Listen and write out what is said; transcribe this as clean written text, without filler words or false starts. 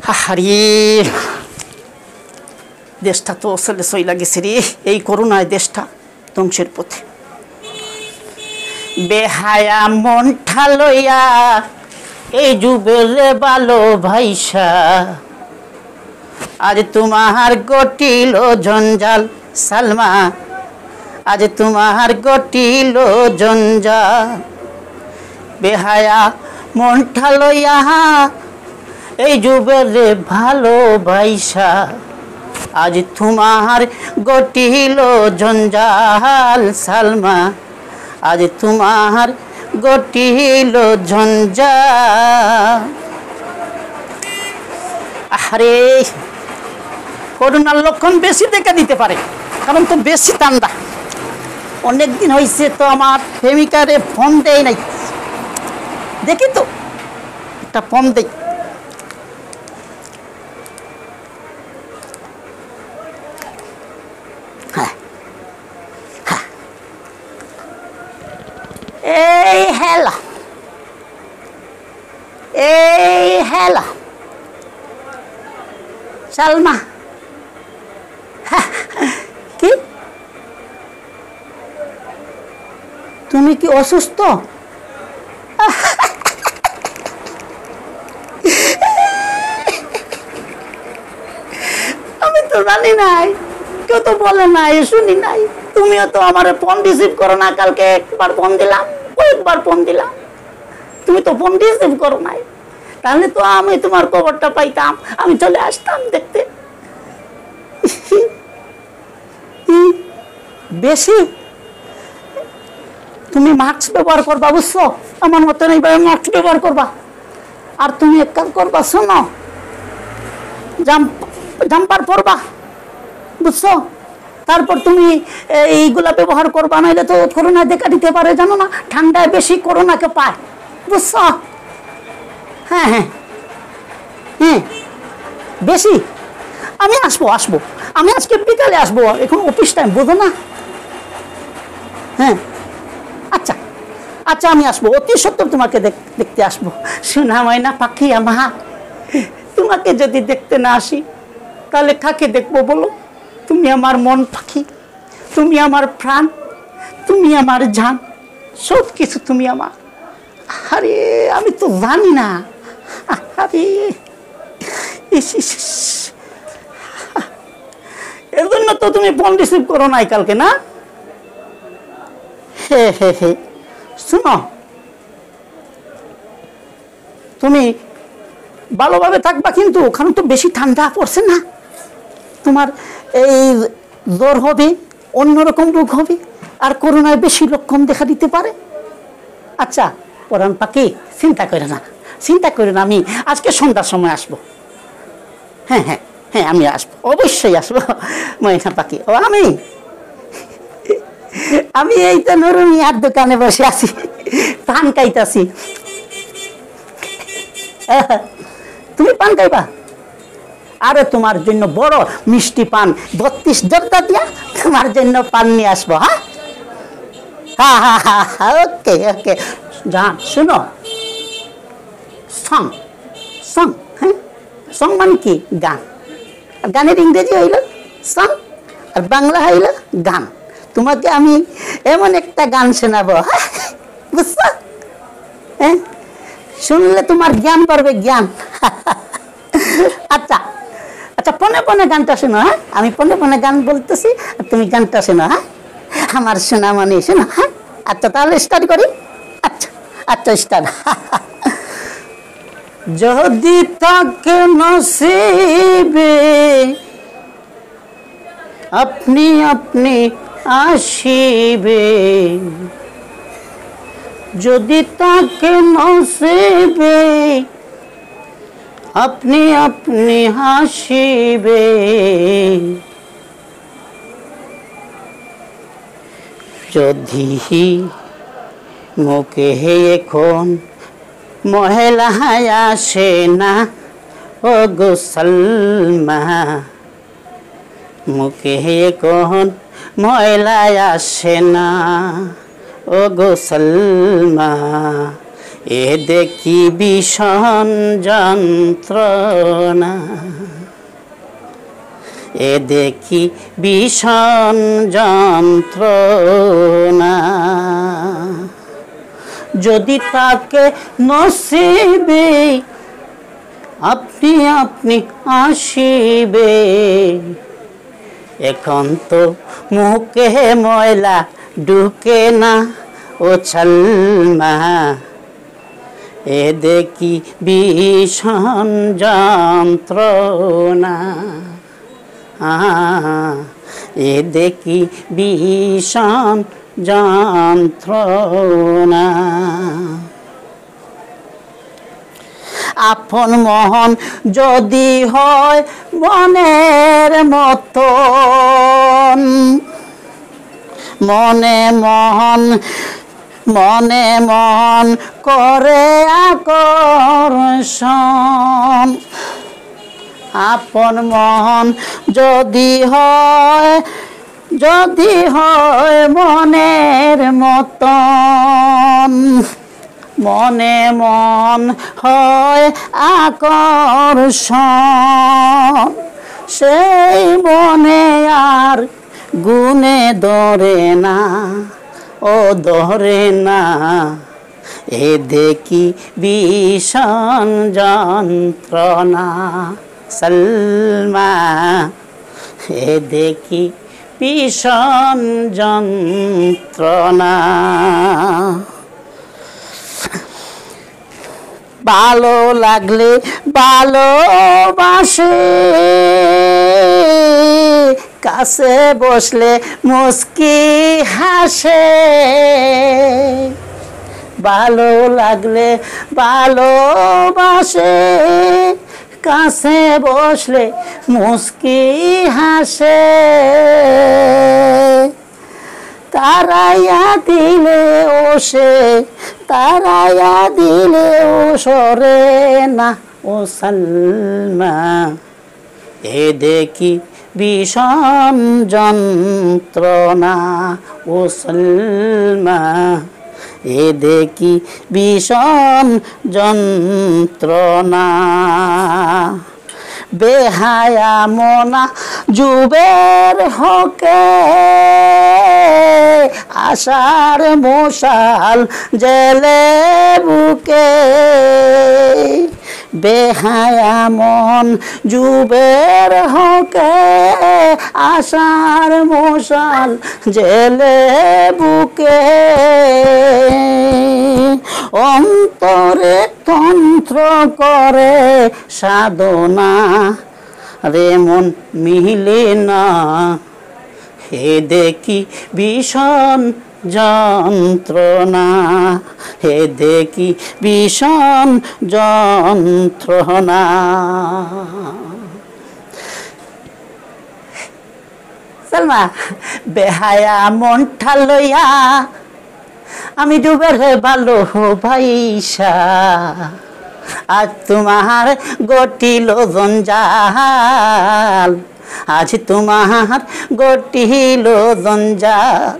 হারি দেশটা তো আসলে সইলা গেছে রে, এই করোনায় দেশটা ধ্বংসের পথে। বেহায়া মনটা লইয়া এই যুগের ভালো ভাইসা, আজ তোমার গটিল জঞ্জাল সালমা, আজ তোমার গটিল জঞ্জাল। বেহায়া মনটা লইয়া এই যুগের ভালো ভাইসা, আজ তোমার গটিল জঞ্জাল সালমা, আজ তোমার গটিল জঞ্জাল। আরে করোনার লক্ষণ বেশি দেখা দিতে পারে, কারণ তো বেশি ঠান্ডা। অনেকদিন হয়েছে তো আমার প্রেমিকারে ফোন দেয় নাই, দেখি তো একটা ফোন দেই। এই হেলা, এই হেলা সালমা, কি তুমি কি অসুস্থ? আমি তো জানি নাই, কেউ তো বলে নাই, শুনি নাই। তুমিও তো আমার ফোন রিসিভ করো না। কালকে একবার ফোন দিলাম, কয়েকবার ফোন দিলাম, তুমি তো ফোন রিসিভ করো নাই। তাহলে তো আমি তোমার খবরটা পাইতাম, আমি চলে আসতাম দেখতে। বেশি তুমি মাস্ক ব্যবহার করবা, বুঝছো? আমার মতন এইভাবে মাস্ক ব্যবহার করবা। আর তুমি এক কাজ করবা, শোনো, জাম্পার পরবা, বুঝছো? তারপর তুমি এইগুলা ব্যবহার করবা, নাহলে তো করোনা দেখা দিতে পারে, জানো না? ঠান্ডায় বেশি করোনাকে পায়, বুঝছো? হ্যাঁ হ্যাঁ হ্যাঁ, বেশি। আমি আসবো, আমি আজকে বিকালে আসবো, এখন অফিস টাইম, বোঝো না? হ্যাঁ আচ্ছা আচ্ছা, আমি আসবো, অতি সত্তর তোমাকে দেখতে আসবো। সোনা ময়না পাখি আমার, তোমাকে যদি দেখতে না আসি তাহলে কাকে দেখবো বলো? তুমি আমার মন পাখি, তুমি আমার প্রাণ, তুমি আমার জান, সব কিছু তুমি আমার। আরে আমি তো জানি না। আরে এর জন্য তো তুমি ফোন রিসিভ করো নাই কালকে, না? হে হে হে, শোনো, তুমি ভালোভাবে থাকবা, কিন্তু ওখানে তো বেশি ঠান্ডা পড়ছে না? তোমার এই জ্বর হবে, অন্যরকম রোগ হবে, আর করোনায় বেশি লক্ষণ দেখা দিতে পারে। আচ্ছা পরাণ পাখি, চিন্তা করে না, চিন্তা করে না, আমি আজকে সন্ধ্যার সময় আসবো। হ্যাঁ হ্যাঁ হ্যাঁ, আমি আসবো, অবশ্যই আসবো ময়না পাখি। ও আমি এই তো নুরুমিয়ার দোকানে বসে আছি, পান খাইতাছি। তুমি পান খাইবা? আরে তোমার জন্য বড় মিষ্টি পান 32 জর্দা দিয়া তোমার জন্য পান নিয়ে আসবো। হ্যাঁ হ্যাঁ হ্যাঁ হ্যাঁ, ওকে ওকে। জান শুনো, সং সং, হ্যাঁ সং মানে কি? গান। গানের ইংরেজি হইল সং, আর বাংলা হইল গান। তোমাকে আমি এমন একটা গান শোনাবো, বুঝছো? হ্যাঁ, শুনলে তোমার জ্ঞান বাড়বে, জ্ঞান। আচ্ছা আচ্ছা, পনে পনে গানটা শোনো। হ্যাঁ, আমি পনে পনে গান বলতেছি, আর তুমি গানটা শোনো। হ্যাঁ, আমার শোনা মানে শোনো। হ্যাঁ আচ্ছা, তাহলে স্টার্ট করি। আচ্ছা আচ্ছা, স্টার্ট। যদি থাকে নসিবে আপনি আপনি আসিবে, যদি থাকে নসিবে আপনি আপনি হাসিবে, যদি মুখে এখন মহিলা আসে না, ও গো সালমা, মুখে এখন মহিলা আসে না, ও গো সালমা, এ দেখি ভীষণ যন্ত্রণা, এ দেখি ভীষণ যন্ত্রণা। যদি তাকে নসিবে আপনি আপনি আসিবে, এখন তো মুখে ময়লা ঢুকে না ও সালমা। এ দেখি ভীষণ যন্ত্রণা, এ দেখি ভীষণ যন্ত্রণা। আপন মন যদি হয় মনের মতন, মনে মন করে আকর্ষণ। আপন মন যদি হয় মনের মতন, মনে মন হয় আকর্ষণ। সেই মনে আর গুণে ধরে না ও ধরে না। এ দেখি ভীষণ যন্ত্রণা সালমা, এ দেখি ভীষণ যন্ত্রণা। ভালো লাগলে ভালোবাসে, কাছে বসলে মুস্কি হাসে। ভালো লাগলে ভালোবাসে, কাছে বসলে মুস্কি হাসে। তারাইয়া দিলে ওসে, তারাইয়া দিলে ও সরে না ও সালমা। এ দেখি ভীষণ যন্ত্রণা ও সালমা, এ দেখি ভীষণ যন্ত্রণা। বেহায়া মনা যুবের হকে, আশার মশাল জেলে বুকে। বেহায়া মন যুবের হকে, আশার মশাল জেলে বুকে। অন্তরে তন্ত্র করে সাধনা, রে মন মিলে না। হে দেখি ভীষণ যন্ত্রণা, হে দেখি ভীষণ যন্ত্রণা। সালমা, বেহায়া মনটা লইয়া আমি ডুবের ভালো ভাইসা, আজ তোমার গটিল জঞ্জাল, আজ তোমার গটিল জঞ্জাল।